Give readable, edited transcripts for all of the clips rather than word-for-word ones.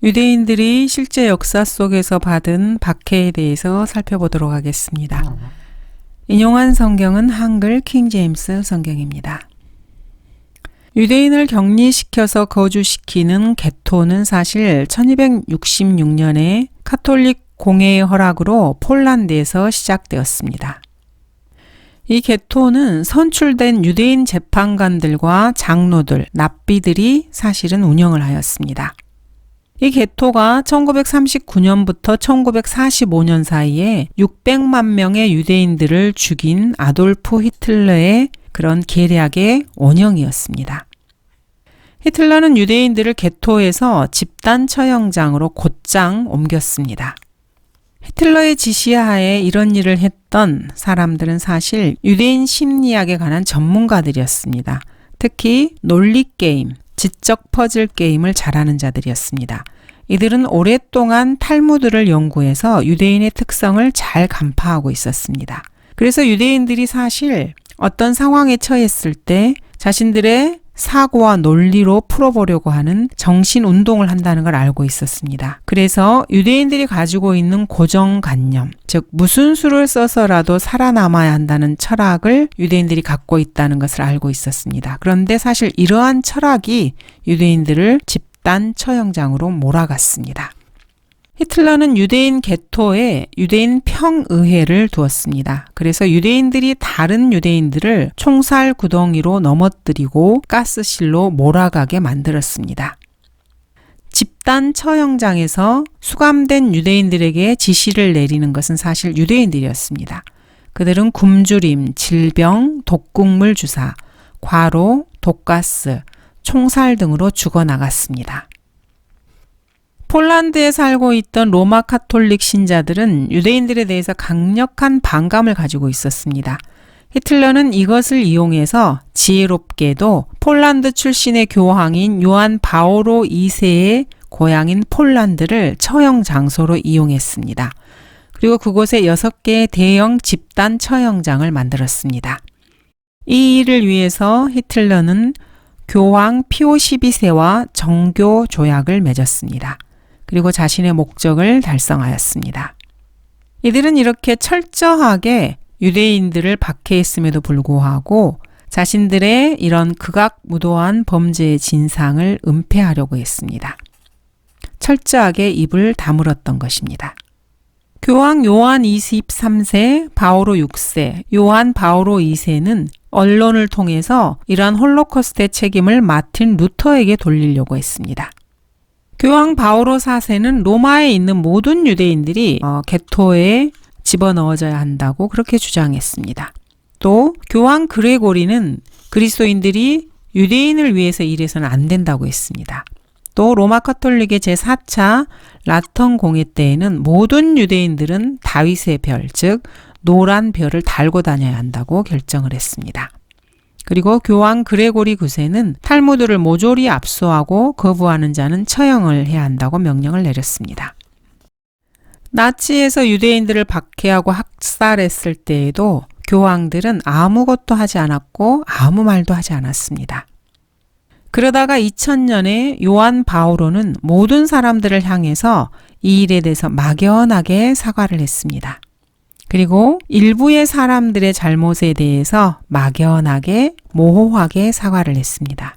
유대인들이 실제 역사 속에서 받은 박해에 대해서 살펴보도록 하겠습니다. 인용한 성경은 한글 킹제임스 성경입니다. 유대인을 격리시켜서 거주시키는 게토는 사실 1266년에 카톨릭 공회의 허락으로 폴란드에서 시작되었습니다. 이 게토는 선출된 유대인 재판관들과 장로들, 랍비들이 사실은 운영을 하였습니다. 이 게토가 1939년부터 1945년 사이에 600만 명의 유대인들을 죽인 아돌프 히틀러의 그런 계략의 원형이었습니다. 히틀러는 유대인들을 게토에서 집단 처형장으로 곧장 옮겼습니다. 히틀러의 지시하에 이런 일을 했던 사람들은 사실 유대인 심리학에 관한 전문가들이었습니다. 특히 논리게임, 지적 퍼즐 게임을 잘하는 자들이었습니다. 이들은 오랫동안 탈무드를 연구해서 유대인의 특성을 잘 간파하고 있었습니다. 그래서 유대인들이 사실 어떤 상황에 처했을 때 자신들의 사고와 논리로 풀어보려고 하는 정신운동을 한다는 걸 알고 있었습니다. 그래서 유대인들이 가지고 있는 고정관념, 즉 무슨 수를 써서라도 살아남아야 한다는 철학을 유대인들이 갖고 있다는 것을 알고 있었습니다. 그런데 사실 이러한 철학이 유대인들을 집단 처형장으로 몰아갔습니다. 히틀러는 유대인 게토에 유대인 평의회를 두었습니다. 그래서 유대인들이 다른 유대인들을 총살 구덩이로 넘어뜨리고 가스실로 몰아가게 만들었습니다. 집단 처형장에서 수감된 유대인들에게 지시를 내리는 것은 사실 유대인들이었습니다. 그들은 굶주림, 질병, 독극물 주사, 과로, 독가스, 총살 등으로 죽어나갔습니다. 폴란드에 살고 있던 로마 카톨릭 신자들은 유대인들에 대해서 강력한 반감을 가지고 있었습니다. 히틀러는 이것을 이용해서 지혜롭게도 폴란드 출신의 교황인 요한 바오로 2세의 고향인 폴란드를 처형 장소로 이용했습니다. 그리고 그곳에 6개의 대형 집단 처형장을 만들었습니다. 이 일을 위해서 히틀러는 교황 피오 12세와 정교 조약을 맺었습니다. 그리고 자신의 목적을 달성하였습니다. 이들은 이렇게 철저하게 유대인들을 박해했음에도 불구하고 자신들의 이런 극악무도한 범죄의 진상을 은폐하려고 했습니다. 철저하게 입을 다물었던 것입니다. 교황 요한 23세, 바오로 6세, 요한 바오로 2세는 언론을 통해서 이러한 홀로코스트의 책임을 마틴 루터에게 돌리려고 했습니다. 교황 바오로 4세는 로마에 있는 모든 유대인들이 게토에 집어넣어져야 한다고 그렇게 주장했습니다. 또 교황 그레고리는 그리스도인들이 유대인을 위해서 일해서는 안 된다고 했습니다. 또 로마 카톨릭의 제4차 라턴 공회 때에는 모든 유대인들은 다윗의 별, 즉 노란 별을 달고 다녀야 한다고 결정을 했습니다. 그리고 교황 그레고리 9세는 탈무드를 모조리 압수하고 거부하는 자는 처형을 해야 한다고 명령을 내렸습니다. 나치에서 유대인들을 박해하고 학살했을 때에도 교황들은 아무것도 하지 않았고 아무 말도 하지 않았습니다. 그러다가 2000년에 요한 바오로는 모든 사람들을 향해서 이 일에 대해서 막연하게 사과를 했습니다. 그리고 일부의 사람들의 잘못에 대해서 막연하게 모호하게 사과를 했습니다.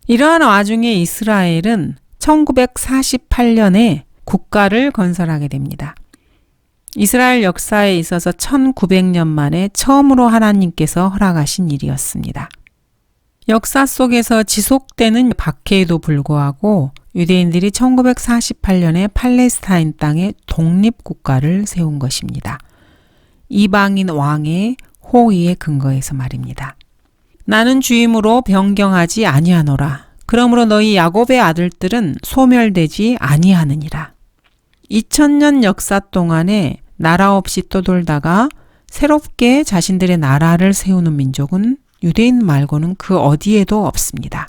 이러한 와중에 이스라엘은 1948년에 국가를 건설하게 됩니다. 이스라엘 역사에 있어서 1900년 만에 처음으로 하나님께서 허락하신 일이었습니다. 역사 속에서 지속되는 박해에도 불구하고 유대인들이 1948년에 팔레스타인 땅에 독립국가를 세운 것입니다. 이방인 왕의 호의에 근거해서 말입니다. 나는 주임으로 변경하지 아니하노라. 그러므로 너희 야곱의 아들들은 소멸되지 아니하느니라. 2000년 역사 동안에 나라 없이 떠돌다가 새롭게 자신들의 나라를 세우는 민족은 유대인 말고는 그 어디에도 없습니다.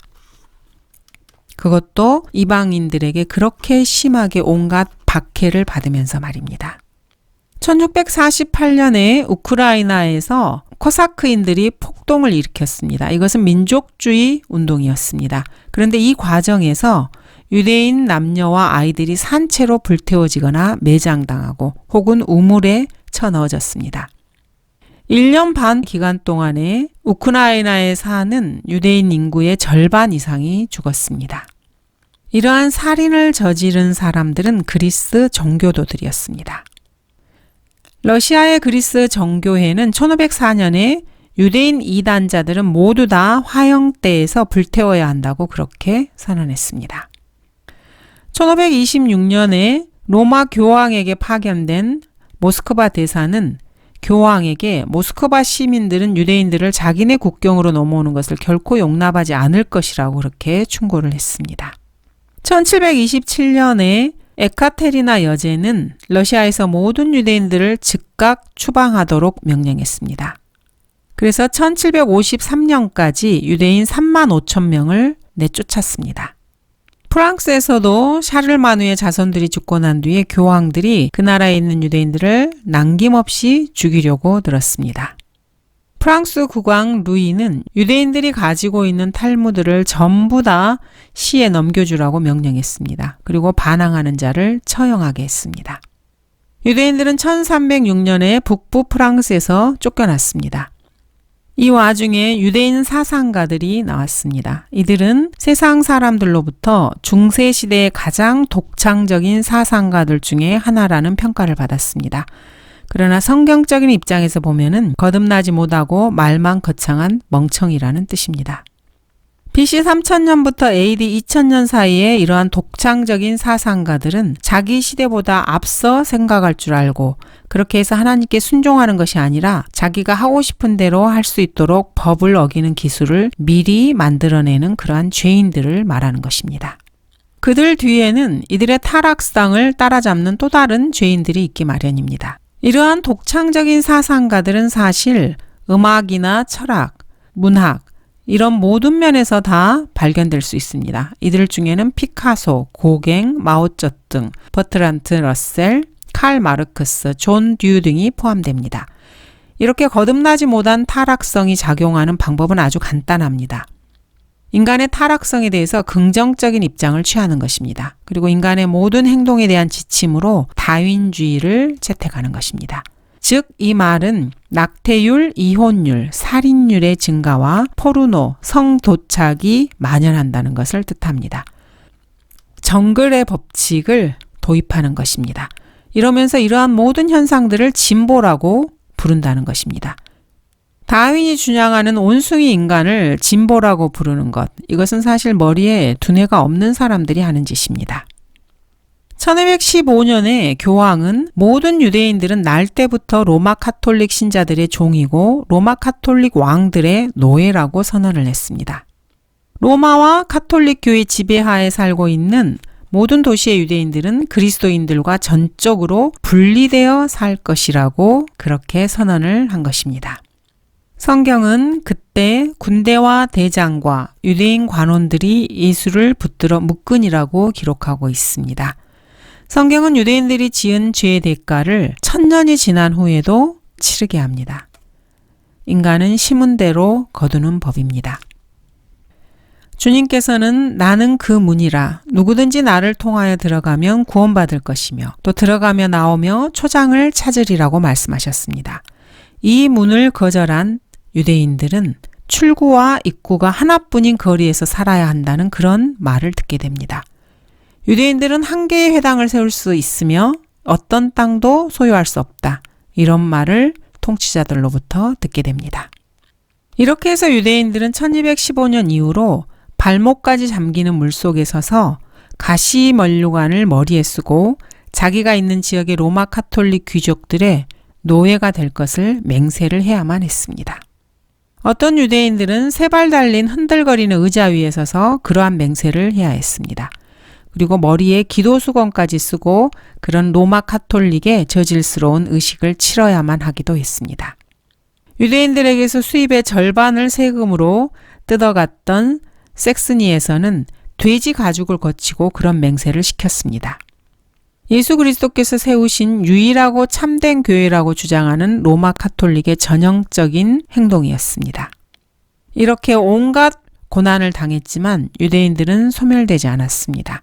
그것도 이방인들에게 그렇게 심하게 온갖 박해를 받으면서 말입니다. 1648년에 우크라이나에서 코사크인들이 폭동을 일으켰습니다. 이것은 민족주의 운동이었습니다. 그런데 이 과정에서 유대인 남녀와 아이들이 산채로 불태워지거나 매장당하고 혹은 우물에 쳐넣어졌습니다. 1년 반 기간 동안에 우크라이나에 사는 유대인 인구의 절반 이상이 죽었습니다. 이러한 살인을 저지른 사람들은 그리스 정교도들이었습니다. 러시아의 그리스 정교회는 1504년에 유대인 이단자들은 모두 다 화형대에서 불태워야 한다고 그렇게 선언했습니다. 1526년에 로마 교황에게 파견된 모스크바 대사는 교황에게 모스크바 시민들은 유대인들을 자기네 국경으로 넘어오는 것을 결코 용납하지 않을 것이라고 그렇게 충고를 했습니다. 1727년에 에카테리나 여제는 러시아에서 모든 유대인들을 즉각 추방하도록 명령했습니다. 그래서 1753년까지 유대인 35,000명을 내쫓았습니다. 프랑스에서도 샤를마누의 자손들이 죽고 난 뒤에 교황들이 그 나라에 있는 유대인들을 남김없이 죽이려고 들었습니다. 프랑스 국왕 루이는 유대인들이 가지고 있는 탈무드를 전부 다 시에 넘겨주라고 명령했습니다. 그리고 반항하는 자를 처형하게 했습니다. 유대인들은 1306년에 북부 프랑스에서 쫓겨났습니다. 이 와중에 유대인 사상가들이 나왔습니다. 이들은 세상 사람들로부터 중세시대의 가장 독창적인 사상가들 중에 하나라는 평가를 받았습니다. 그러나 성경적인 입장에서 보면은 거듭나지 못하고 말만 거창한 멍청이라는 뜻입니다. BC 3000년부터 AD 2000년 사이에 이러한 독창적인 사상가들은 자기 시대보다 앞서 생각할 줄 알고 그렇게 해서 하나님께 순종하는 것이 아니라 자기가 하고 싶은 대로 할 수 있도록 법을 어기는 기술을 미리 만들어내는 그러한 죄인들을 말하는 것입니다. 그들 뒤에는 이들의 타락상을 따라잡는 또 다른 죄인들이 있기 마련입니다. 이러한 독창적인 사상가들은 사실 음악이나 철학, 문학, 이런 모든 면에서 다 발견될 수 있습니다. 이들 중에는 피카소, 고갱, 마오쩌둥, 버트란트 러셀, 칼 마르크스, 존 듀 등이 포함됩니다. 이렇게 거듭나지 못한 타락성이 작용하는 방법은 아주 간단합니다. 인간의 타락성에 대해서 긍정적인 입장을 취하는 것입니다. 그리고 인간의 모든 행동에 대한 지침으로 다윈주의를 채택하는 것입니다. 즉, 이 말은 낙태율, 이혼율, 살인율의 증가와 포르노, 성도착이 만연한다는 것을 뜻합니다. 정글의 법칙을 도입하는 것입니다. 이러면서 이러한 모든 현상들을 진보라고 부른다는 것입니다. 다윈이 주장하는 온숭이 인간을 진보라고 부르는 것, 이것은 사실 머리에 두뇌가 없는 사람들이 하는 짓입니다. 1215년에 교황은 모든 유대인들은 날 때부터 로마 카톨릭 신자들의 종이고 로마 카톨릭 왕들의 노예라고 선언을 했습니다. 로마와 카톨릭 교회 지배하에 살고 있는 모든 도시의 유대인들은 그리스도인들과 전적으로 분리되어 살 것이라고 그렇게 선언을 한 것입니다. 성경은 그때 군대와 대장과 유대인 관원들이 예수를 붙들어 묶으니라고 기록하고 있습니다. 성경은 유대인들이 지은 죄의 대가를 1000년이 지난 후에도 치르게 합니다. 인간은 심은 대로 거두는 법입니다. 주님께서는 나는 그 문이라 누구든지 나를 통하여 들어가면 구원받을 것이며 또 들어가며 나오며 초장을 찾으리라고 말씀하셨습니다. 이 문을 거절한 유대인들은 출구와 입구가 하나뿐인 거리에서 살아야 한다는 그런 말을 듣게 됩니다. 유대인들은 한 개의 회당을 세울 수 있으며 어떤 땅도 소유할 수 없다. 이런 말을 통치자들로부터 듣게 됩니다. 이렇게 해서 유대인들은 1215년 이후로 발목까지 잠기는 물속에 서서 가시면류관을 머리에 쓰고 자기가 있는 지역의 로마 카톨릭 귀족들의 노예가 될 것을 맹세를 해야만 했습니다. 어떤 유대인들은 세 발 달린 흔들거리는 의자 위에 서서 그러한 맹세를 해야 했습니다. 그리고 머리에 기도수건까지 쓰고 그런 로마 카톨릭의 저질스러운 의식을 치러야만 하기도 했습니다. 유대인들에게서 수입의 절반을 세금으로 뜯어갔던 섹스니에서는 돼지 가죽을 거치고 그런 맹세를 시켰습니다. 예수 그리스도께서 세우신 유일하고 참된 교회라고 주장하는 로마 카톨릭의 전형적인 행동이었습니다. 이렇게 온갖 고난을 당했지만 유대인들은 소멸되지 않았습니다.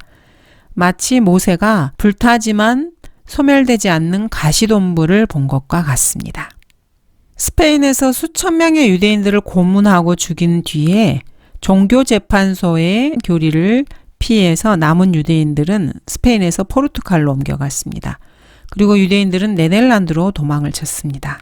마치 모세가 불타지만 소멸되지 않는 가시덤불을 본 것과 같습니다. 스페인에서 수천 명의 유대인들을 고문하고 죽인 뒤에 종교재판소의 교리를 피해서 남은 유대인들은 스페인에서 포르투갈로 옮겨갔습니다. 그리고 유대인들은 네덜란드로 도망을 쳤습니다.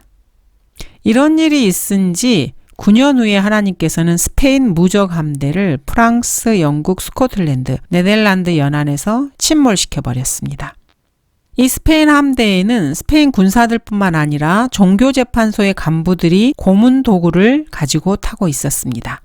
이런 일이 있은 지 9년 후에 하나님께서는 스페인 무적 함대를 프랑스, 영국, 스코틀랜드, 네덜란드 연안에서 침몰시켜 버렸습니다. 이 스페인 함대에는 스페인 군사들뿐만 아니라 종교재판소의 간부들이 고문 도구를 가지고 타고 있었습니다.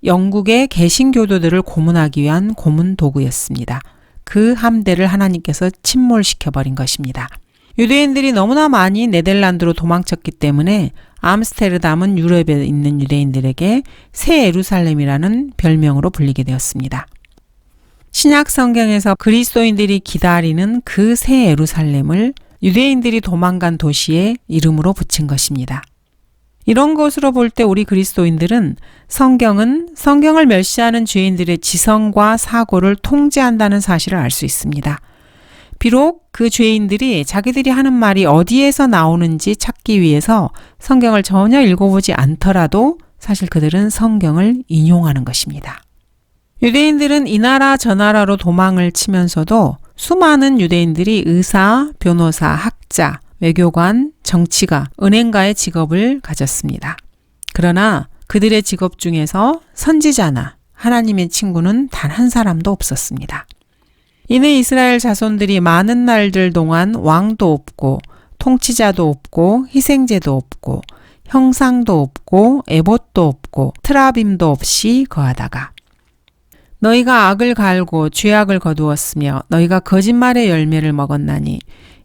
영국의 개신교도들을 고문하기 위한 고문 도구였습니다. 그 함대를 하나님께서 침몰시켜 버린 것입니다. 유대인들이 너무나 많이 네덜란드로 도망쳤기 때문에 암스테르담은 유럽에 있는 유대인들에게 새 예루살렘이라는 별명으로 불리게 되었습니다. 신약 성경에서 그리스도인들이 기다리는 그 새 예루살렘을 유대인들이 도망간 도시의 이름으로 붙인 것입니다. 이런 것으로 볼 때 우리 그리스도인들은 성경을 멸시하는 죄인들의 지성과 사고를 통제한다는 사실을 알 수 있습니다. 비록 그 죄인들이 자기들이 하는 말이 어디에서 나오는지 찾기 위해서 성경을 전혀 읽어보지 않더라도 사실 그들은 성경을 인용하는 것입니다. 유대인들은 이 나라 저 나라로 도망을 치면서도 수많은 유대인들이 의사, 변호사, 학자, 외교관, 정치가, 은행가의 직업을 가졌습니다. 그러나 그들의 직업 중에서 선지자나 하나님의 친구는 단 한 사람도 없었습니다. 이내 이스라엘 자손들이 많은 날들 동안 왕도 없고 통치자도 없고 희생제도 없고 형상도 없고 에봇도 없고 트라빔도 없이 거하다가 너희가 악을 갈고 죄악을 거두었으며 너희가 거짓말의 열매를 먹었나니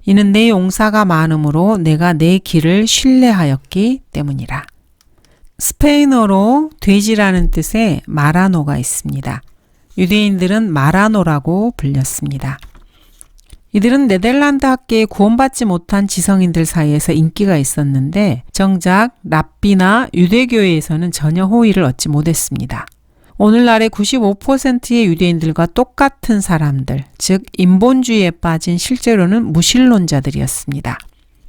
이는 내 용사가 많음으로 내가 내 길을 신뢰하였기 때문이라. 스페인어로 돼지라는 뜻의 마라노가 있습니다. 유대인들은 마라노라고 불렸습니다. 이들은 네덜란드 학계에 구원받지 못한 지성인들 사이에서 인기가 있었는데 정작 랍비나 유대교회에서는 전혀 호의를 얻지 못했습니다. 오늘날의 95%의 유대인들과 똑같은 사람들, 즉 인본주의에 빠진 실제로는 무신론자들이었습니다.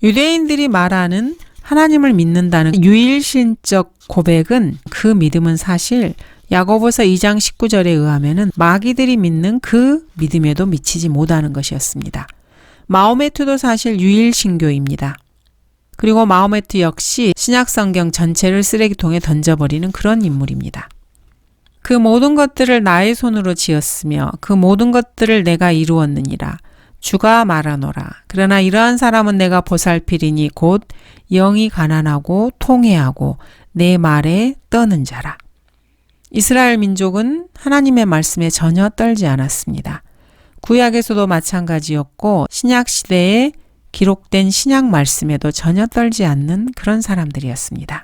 유대인들이 말하는 하나님을 믿는다는 유일신적 고백은 그 믿음은 사실 야고보서 2장 19절에 의하면 마귀들이 믿는 그 믿음에도 미치지 못하는 것이었습니다. 마호메트도 사실 유일신교입니다. 그리고 마호메트 역시 신약성경 전체를 쓰레기통에 던져버리는 그런 인물입니다. 그 모든 것들을 나의 손으로 지었으며 그 모든 것들을 내가 이루었느니라. 주가 말하노라. 그러나 이러한 사람은 내가 보살피리니 곧 영이 가난하고 통회하고 내 말에 떠는 자라. 이스라엘 민족은 하나님의 말씀에 전혀 떨지 않았습니다. 구약에서도 마찬가지였고 신약 시대에 기록된 신약 말씀에도 전혀 떨지 않는 그런 사람들이었습니다.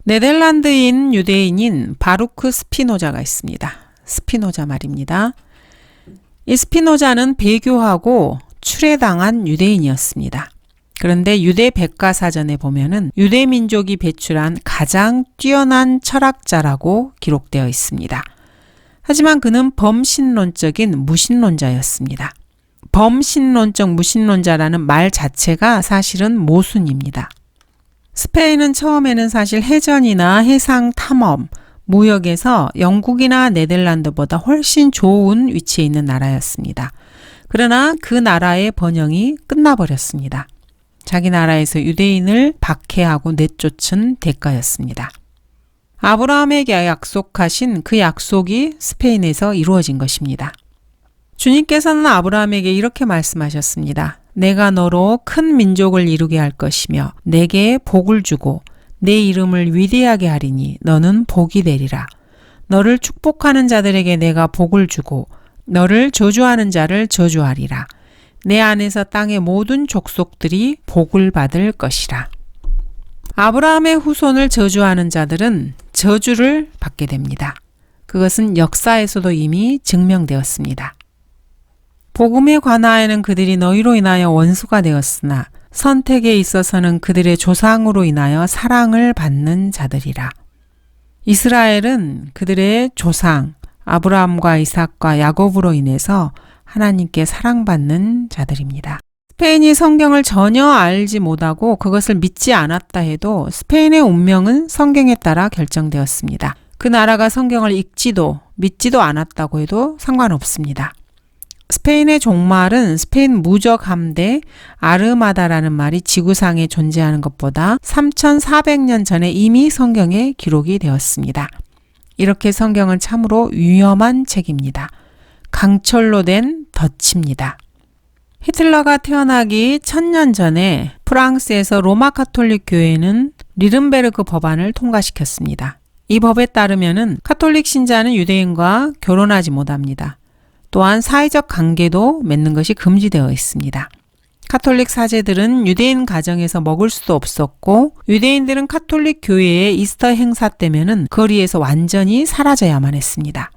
네덜란드인 유대인인 바루크 스피노자가 있습니다. 스피노자 말입니다. 이 스피노자는 배교하고 출애당한 유대인이었습니다. 그런데 유대 백과사전에 보면은 유대 민족이 배출한 가장 뛰어난 철학자라고 기록되어 있습니다. 하지만 그는 범신론적인 무신론자였습니다. 범신론적 무신론자라는 말 자체가 사실은 모순입니다. 스페인은 처음에는 사실 해전이나 해상 탐험, 무역에서 영국이나 네덜란드보다 훨씬 좋은 위치에 있는 나라였습니다. 그러나 그 나라의 번영이 끝나버렸습니다. 자기 나라에서 유대인을 박해하고 내쫓은 대가였습니다. 아브라함에게 약속하신 그 약속이 스페인에서 이루어진 것입니다. 주님께서는 아브라함에게 이렇게 말씀하셨습니다. 내가 너로 큰 민족을 이루게 할 것이며 내게 복을 주고 내 이름을 위대하게 하리니 너는 복이 되리라. 너를 축복하는 자들에게 내가 복을 주고 너를 저주하는 자를 저주하리라. 내 안에서 땅의 모든 족속들이 복을 받을 것이라. 아브라함의 후손을 저주하는 자들은 저주를 받게 됩니다. 그것은 역사에서도 이미 증명되었습니다. 복음에 관하여는 그들이 너희로 인하여 원수가 되었으나 선택에 있어서는 그들의 조상으로 인하여 사랑을 받는 자들이라. 이스라엘은 그들의 조상 아브라함과 이삭과 야곱으로 인해서 하나님께 사랑받는 자들입니다. 스페인이 성경을 전혀 알지 못하고 그것을 믿지 않았다 해도 스페인의 운명은 성경에 따라 결정되었습니다. 그 나라가 성경을 읽지도 믿지도 않았다고 해도 상관없습니다. 스페인의 종말은 스페인 무적 함대 아르마다라는 말이 지구상에 존재하는 것보다 3400년 전에 이미 성경에 기록이 되었습니다. 이렇게 성경은 참으로 위험한 책입니다. 강철로 된 덫입니다. 히틀러가 태어나기 1000년 전에 프랑스에서 로마 가톨릭 교회는 뉘른베르크 법안을 통과시켰습니다. 이 법에 따르면 가톨릭 신자는 유대인과 결혼하지 못합니다. 또한 사회적 관계도 맺는 것이 금지되어 있습니다. 가톨릭 사제들은 유대인 가정에서 먹을 수도 없었고 유대인들은 가톨릭 교회의 이스터 행사 때면은 거리에서 완전히 사라져야만 했습니다.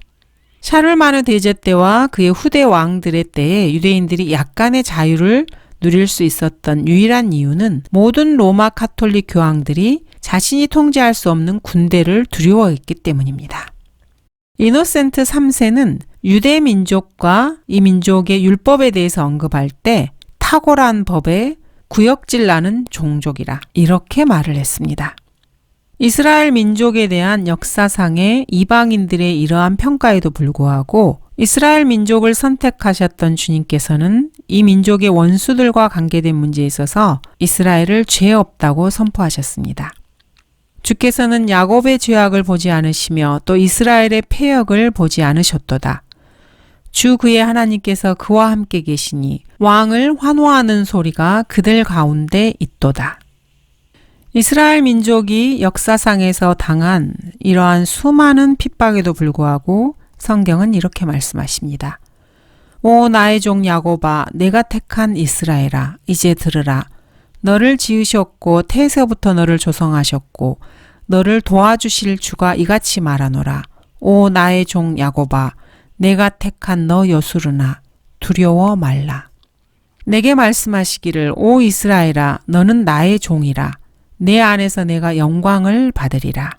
샤를마느 대제 때와 그의 후대 왕들의 때에 유대인들이 약간의 자유를 누릴 수 있었던 유일한 이유는 모든 로마 가톨릭 교황들이 자신이 통제할 수 없는 군대를 두려워했기 때문입니다. 이노센트 3세는 유대 민족과 이 민족의 율법에 대해서 언급할 때 탁월한 법에 구역질 나는 종족이라 이렇게 말을 했습니다. 이스라엘 민족에 대한 역사상의 이방인들의 이러한 평가에도 불구하고 이스라엘 민족을 선택하셨던 주님께서는 이 민족의 원수들과 관계된 문제에 있어서 이스라엘을 죄 없다고 선포하셨습니다. 주께서는 야곱의 죄악을 보지 않으시며 또 이스라엘의 패역을 보지 않으셨도다. 주 그의 하나님께서 그와 함께 계시니 왕을 환호하는 소리가 그들 가운데 있도다. 이스라엘 민족이 역사상에서 당한 이러한 수많은 핍박에도 불구하고 성경은 이렇게 말씀하십니다. 오 나의 종 야곱아 내가 택한 이스라엘아 이제 들으라. 너를 지으셨고 태에서부터 너를 조성하셨고 너를 도와주실 주가 이같이 말하노라. 오 나의 종 야곱아 내가 택한 너 여수르나 두려워 말라. 내게 말씀하시기를 오 이스라엘아 너는 나의 종이라. 내 안에서 내가 영광을 받으리라.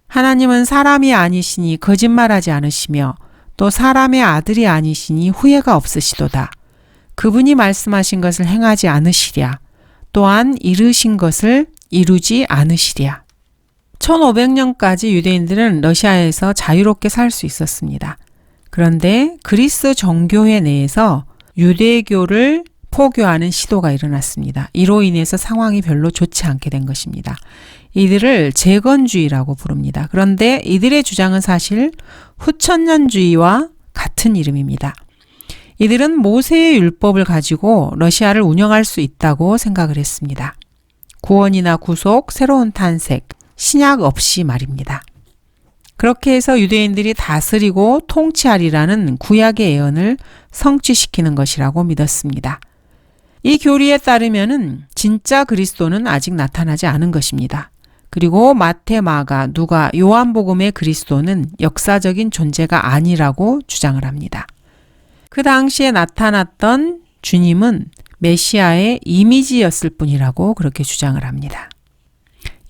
하나님은 사람이 아니시니 거짓말하지 않으시며 또 사람의 아들이 아니시니 후회가 없으시도다. 그분이 말씀하신 것을 행하지 않으시랴. 또한 이루신 것을 이루지 않으시랴. 1500년까지 유대인들은 러시아에서 자유롭게 살 수 있었습니다. 그런데 그리스 정교회 내에서 유대교를 포교하는 시도가 일어났습니다. 이로 인해서 상황이 별로 좋지 않게 된 것입니다. 이들을 재건주의라고 부릅니다. 그런데 이들의 주장은 사실 후천년주의와 같은 이름입니다. 이들은 모세의 율법을 가지고 러시아를 운영할 수 있다고 생각을 했습니다. 구원이나 구속, 새로운 탄생, 신약 없이 말입니다. 그렇게 해서 유대인들이 다스리고 통치하리라는 구약의 예언을 성취시키는 것이라고 믿었습니다. 이 교리에 따르면은 진짜 그리스도는 아직 나타나지 않은 것입니다. 그리고 마태, 마가, 누가, 요한복음의 그리스도는 역사적인 존재가 아니라고 주장을 합니다. 그 당시에 나타났던 주님은 메시아의 이미지였을 뿐이라고 그렇게 주장을 합니다.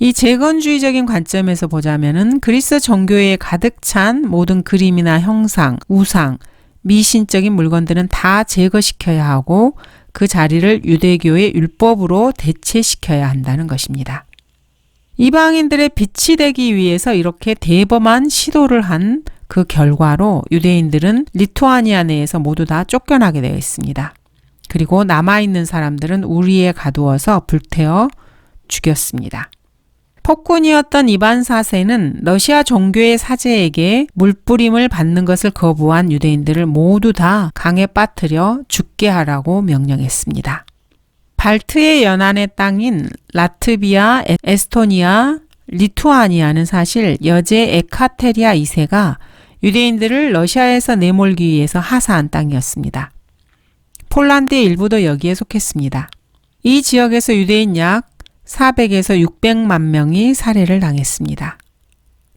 이 재건주의적인 관점에서 보자면은 그리스 정교회에 가득 찬 모든 그림이나 형상, 우상, 미신적인 물건들은 다 제거시켜야 하고 그 자리를 유대교의 율법으로 대체시켜야 한다는 것입니다. 이방인들의 빛이 되기 위해서 이렇게 대범한 시도를 한 그 결과로 유대인들은 리투아니아 내에서 모두 다 쫓겨나게 되어 있습니다. 그리고 남아있는 사람들은 우리에 가두어서 불태워 죽였습니다. 폭군이었던 이반 4세는 러시아 종교의 사제에게 물뿌림을 받는 것을 거부한 유대인들을 모두 다 강에 빠뜨려 죽게 하라고 명령했습니다. 발트해 연안의 땅인 라트비아, 에스토니아, 리투아니아는 사실 여제 에카테리아 2세가 유대인들을 러시아에서 내몰기 위해서 하사한 땅이었습니다. 폴란드의 일부도 여기에 속했습니다. 이 지역에서 유대인 약 400에서 600만 명이 살해를 당했습니다.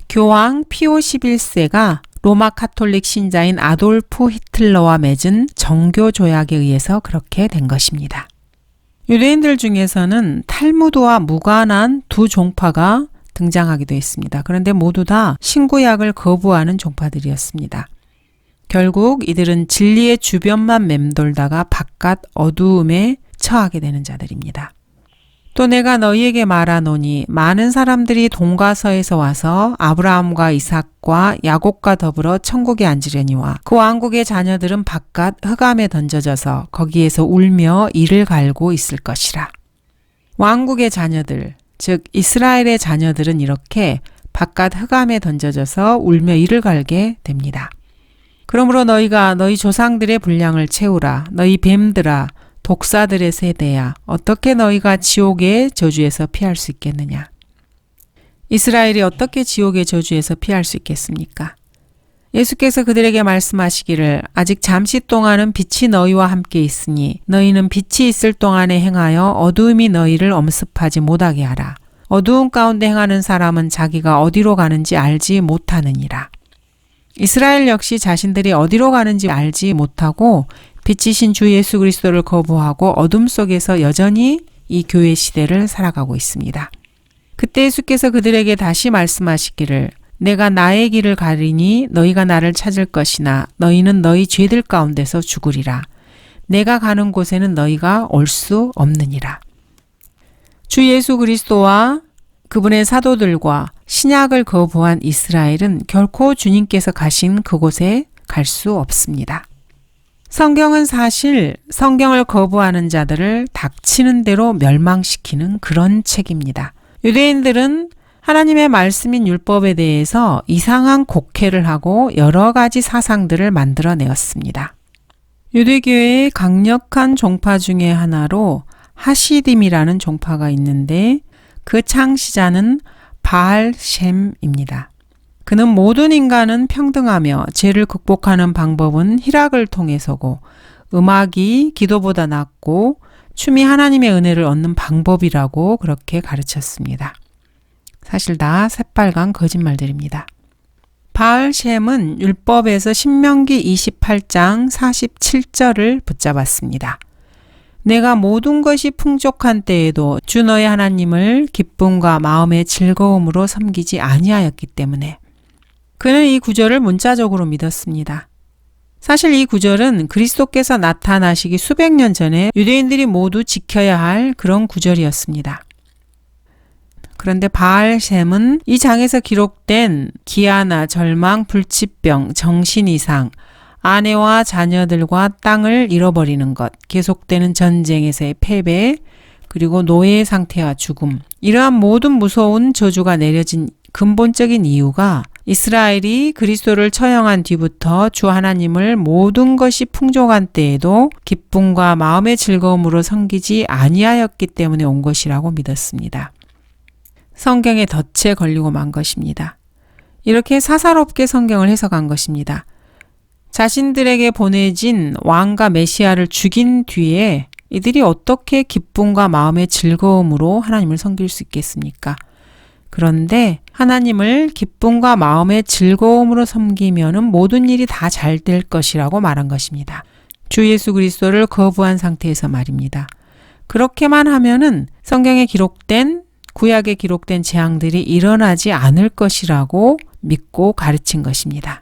교황 피오 11세가 로마 카톨릭 신자인 아돌프 히틀러와 맺은 정교 조약에 의해서 그렇게 된 것입니다. 유대인들 중에서는 탈무드와 무관한 두 종파가 등장하기도 했습니다. 그런데 모두 다 신구약을 거부하는 종파들이었습니다. 결국 이들은 진리의 주변만 맴돌다가 바깥 어두움에 처하게 되는 자들입니다. 또 내가 너희에게 말하노니 많은 사람들이 동과 서에서 와서 아브라함과 이삭과 야곱과 더불어 천국에 앉으려니와 그 왕국의 자녀들은 바깥 흑암에 던져져서 거기에서 울며 이를 갈고 있을 것이라. 왕국의 자녀들, 즉 이스라엘의 자녀들은 이렇게 바깥 흑암에 던져져서 울며 이를 갈게 됩니다. 그러므로 너희가 너희 조상들의 분량을 채우라. 너희 뱀들아, 독사들의 세대야, 어떻게 너희가 지옥의 저주에서 피할 수 있겠느냐? 이스라엘이 어떻게 지옥의 저주에서 피할 수 있겠습니까? 예수께서 그들에게 말씀하시기를 아직 잠시 동안은 빛이 너희와 함께 있으니 너희는 빛이 있을 동안에 행하여 어두움이 너희를 엄습하지 못하게 하라. 어두움 가운데 행하는 사람은 자기가 어디로 가는지 알지 못하느니라. 이스라엘 역시 자신들이 어디로 가는지 알지 못하고 빛이신 주 예수 그리스도를 거부하고 어둠 속에서 여전히 이 교회 시대를 살아가고 있습니다. 그때 예수께서 그들에게 다시 말씀하시기를 내가 나의 길을 가리니 너희가 나를 찾을 것이나 너희는 너희 죄들 가운데서 죽으리라. 내가 가는 곳에는 너희가 올 수 없느니라. 주 예수 그리스도와 그분의 사도들과 신약을 거부한 이스라엘은 결코 주님께서 가신 그곳에 갈 수 없습니다. 성경은 사실 성경을 거부하는 자들을 닥치는 대로 멸망시키는 그런 책입니다. 유대인들은 하나님의 말씀인 율법에 대해서 이상한 곡해를 하고 여러 가지 사상들을 만들어내었습니다. 유대교회의 강력한 종파 중에 하나로 하시딤이라는 종파가 있는데 그 창시자는 바알셴입니다. 그는 모든 인간은 평등하며 죄를 극복하는 방법은 희락을 통해서고 음악이 기도보다 낫고 춤이 하나님의 은혜를 얻는 방법이라고 그렇게 가르쳤습니다. 사실 다 새빨간 거짓말들입니다. 바알셴은 율법에서 신명기 28장 47절을 붙잡았습니다. 내가 모든 것이 풍족한 때에도 주 너의 하나님을 기쁨과 마음의 즐거움으로 섬기지 아니하였기 때문에 그는 이 구절을 문자적으로 믿었습니다. 사실 이 구절은 그리스도께서 나타나시기 수백 년 전에 유대인들이 모두 지켜야 할 그런 구절이었습니다. 그런데 바알셴은 이 장에서 기록된 기아나 절망, 불치병, 정신이상, 아내와 자녀들과 땅을 잃어버리는 것, 계속되는 전쟁에서의 패배, 그리고 노예 상태와 죽음, 이러한 모든 무서운 저주가 내려진 근본적인 이유가 이스라엘이 그리스도를 처형한 뒤부터 주 하나님을 모든 것이 풍족한 때에도 기쁨과 마음의 즐거움으로 섬기지 아니하였기 때문에 온 것이라고 믿었습니다. 성경에 덫에 걸리고 만 것입니다. 이렇게 사사롭게 성경을 해석한 것입니다. 자신들에게 보내진 왕과 메시아를 죽인 뒤에 이들이 어떻게 기쁨과 마음의 즐거움으로 하나님을 섬길 수 있겠습니까? 그런데 하나님을 기쁨과 마음의 즐거움으로 섬기면은 모든 일이 다 잘 될 것이라고 말한 것입니다. 주 예수 그리스도를 거부한 상태에서 말입니다. 그렇게만 하면은 성경에 기록된 구약에 기록된 재앙들이 일어나지 않을 것이라고 믿고 가르친 것입니다.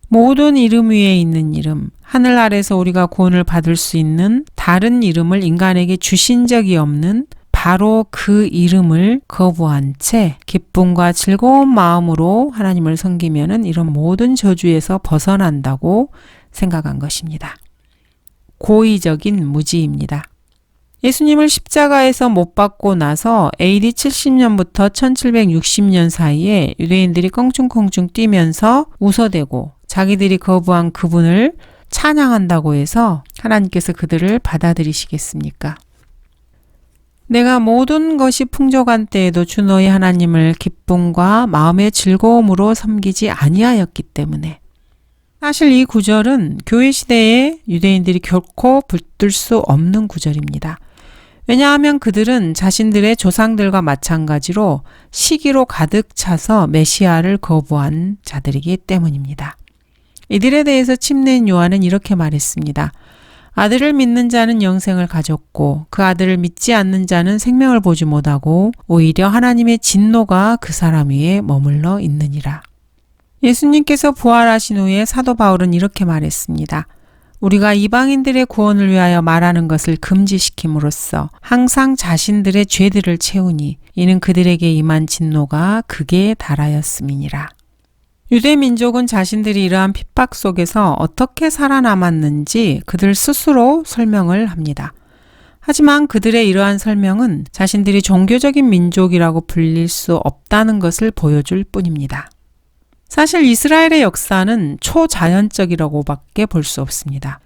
모든 이름 위에 있는 이름, 하늘 아래서 우리가 구원을 받을 수 있는 다른 이름을 인간에게 주신 적이 없는 바로 그 이름을 거부한 채 기쁨과 즐거운 마음으로 하나님을 섬기면은 이런 모든 저주에서 벗어난다고 생각한 것입니다. 고의적인 무지입니다. 예수님을 십자가에서 못 박고 나서 AD 70년부터 1760년 사이에 유대인들이 껑충껑충 뛰면서 웃어대고 자기들이 거부한 그분을 찬양한다고 해서 하나님께서 그들을 받아들이시겠습니까? 내가 모든 것이 풍족한 때에도 주 너희 하나님을 기쁨과 마음의 즐거움으로 섬기지 아니하였기 때문에 사실 이 구절은 교회 시대에 유대인들이 결코 붙들 수 없는 구절입니다. 왜냐하면 그들은 자신들의 조상들과 마찬가지로 시기로 가득 차서 메시아를 거부한 자들이기 때문입니다. 이들에 대해서 침례인 요한은 이렇게 말했습니다. 아들을 믿는 자는 영생을 가졌고 그 아들을 믿지 않는 자는 생명을 보지 못하고 오히려 하나님의 진노가 그 사람 위에 머물러 있느니라. 예수님께서 부활하신 후에 사도 바울은 이렇게 말했습니다. 우리가 이방인들의 구원을 위하여 말하는 것을 금지시킴으로써 항상 자신들의 죄들을 채우니 이는 그들에게 임한 진노가 극에 달하였음이니라. 유대 민족은 자신들이 이러한 핍박 속에서 어떻게 살아남았는지 그들 스스로 설명을 합니다. 하지만 그들의 이러한 설명은 자신들이 종교적인 민족이라고 불릴 수 없다는 것을 보여줄 뿐입니다. 사실 이스라엘의 역사는 초자연적이라고밖에 볼 수 없습니다.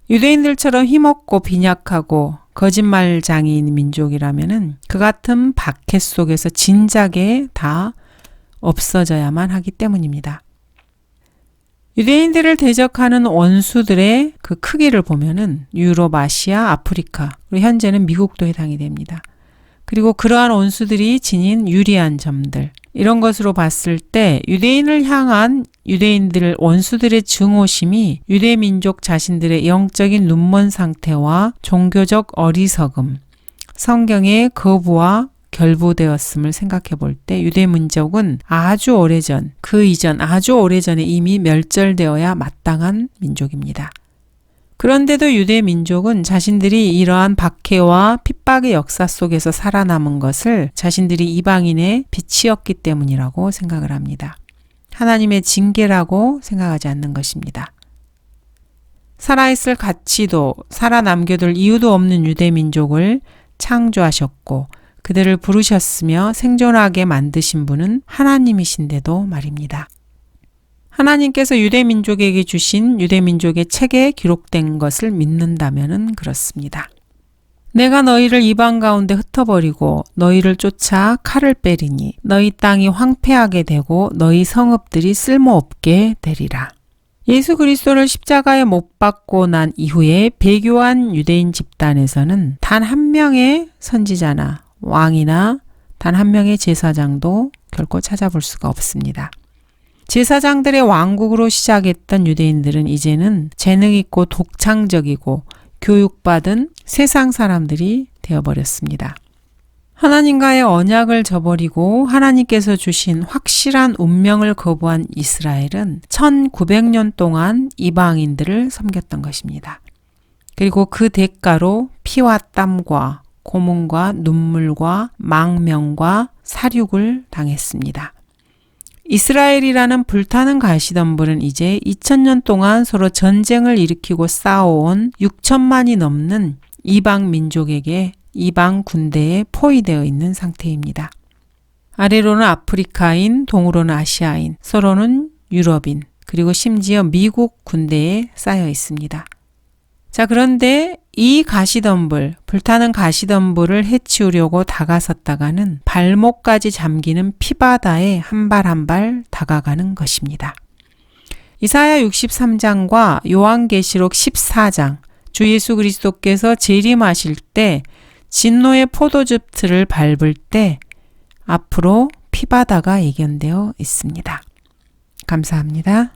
유대인들처럼 힘없고 빈약하고 거짓말장애인 민족이라면 그 같은 박해 속에서 진작에 다 없어져야만 하기 때문입니다. 유대인들을 대적하는 원수들의 그 크기를 보면은 유럽, 아시아, 아프리카, 그리고 현재는 미국도 해당이 됩니다. 그리고 그러한 원수들이 지닌 유리한 점들, 이런 것으로 봤을 때 유대인을 향한 유대인들 원수들의 증오심이 유대 민족 자신들의 영적인 눈먼 상태와 종교적 어리석음, 성경의 거부와 결부되었음을 생각해 볼 때 유대 민족은 아주 오래전, 그 이전 아주 오래전에 이미 멸절되어야 마땅한 민족입니다. 그런데도 유대 민족은 자신들이 이러한 박해와 핍박의 역사 속에서 살아남은 것을 자신들이 이방인의 빛이었기 때문이라고 생각을 합니다. 하나님의 징계라고 생각하지 않는 것입니다. 살아있을 가치도 살아남겨둘 이유도 없는 유대 민족을 창조하셨고 그들을 부르셨으며 생존하게 만드신 분은 하나님이신데도 말입니다. 하나님께서 유대민족에게 주신 유대민족의 책에 기록된 것을 믿는다면 그렇습니다. 내가 너희를 이방 가운데 흩어버리고 너희를 쫓아 칼을 빼리니 너희 땅이 황폐하게 되고 너희 성읍들이 쓸모없게 되리라. 예수 그리스도를 십자가에 못 박고 난 이후에 배교한 유대인 집단에서는 단 한 명의 선지자나 왕이나 단 한 명의 제사장도 결코 찾아볼 수가 없습니다. 제사장들의 왕국으로 시작했던 유대인들은 이제는 재능 있고 독창적이고 교육받은 세상 사람들이 되어버렸습니다. 하나님과의 언약을 저버리고 하나님께서 주신 확실한 운명을 거부한 이스라엘은 1900년 동안 이방인들을 섬겼던 것입니다. 그리고 그 대가로 피와 땀과 고문과 눈물과 망명과 사륙을 당했습니다. 이스라엘이라는 불타는 가시덤불은 이제 2000년 동안 서로 전쟁을 일으키고 싸워온 6천만이 넘는 이방 민족에게 이방 군대에 포위되어 있는 상태입니다. 아래로는 아프리카인, 동으로는 아시아인, 서로는 유럽인, 그리고 심지어 미국 군대에 쌓여 있습니다. 자, 그런데 이 가시덤불, 불타는 가시덤불을 해치우려고 다가섰다가는 발목까지 잠기는 피바다에 한 발 한 발 다가가는 것입니다. 이사야 63장과 요한계시록 14장, 주 예수 그리스도께서 재림하실 때 진노의 포도즙 틀을 밟을 때 앞으로 피바다가 예견되어 있습니다. 감사합니다.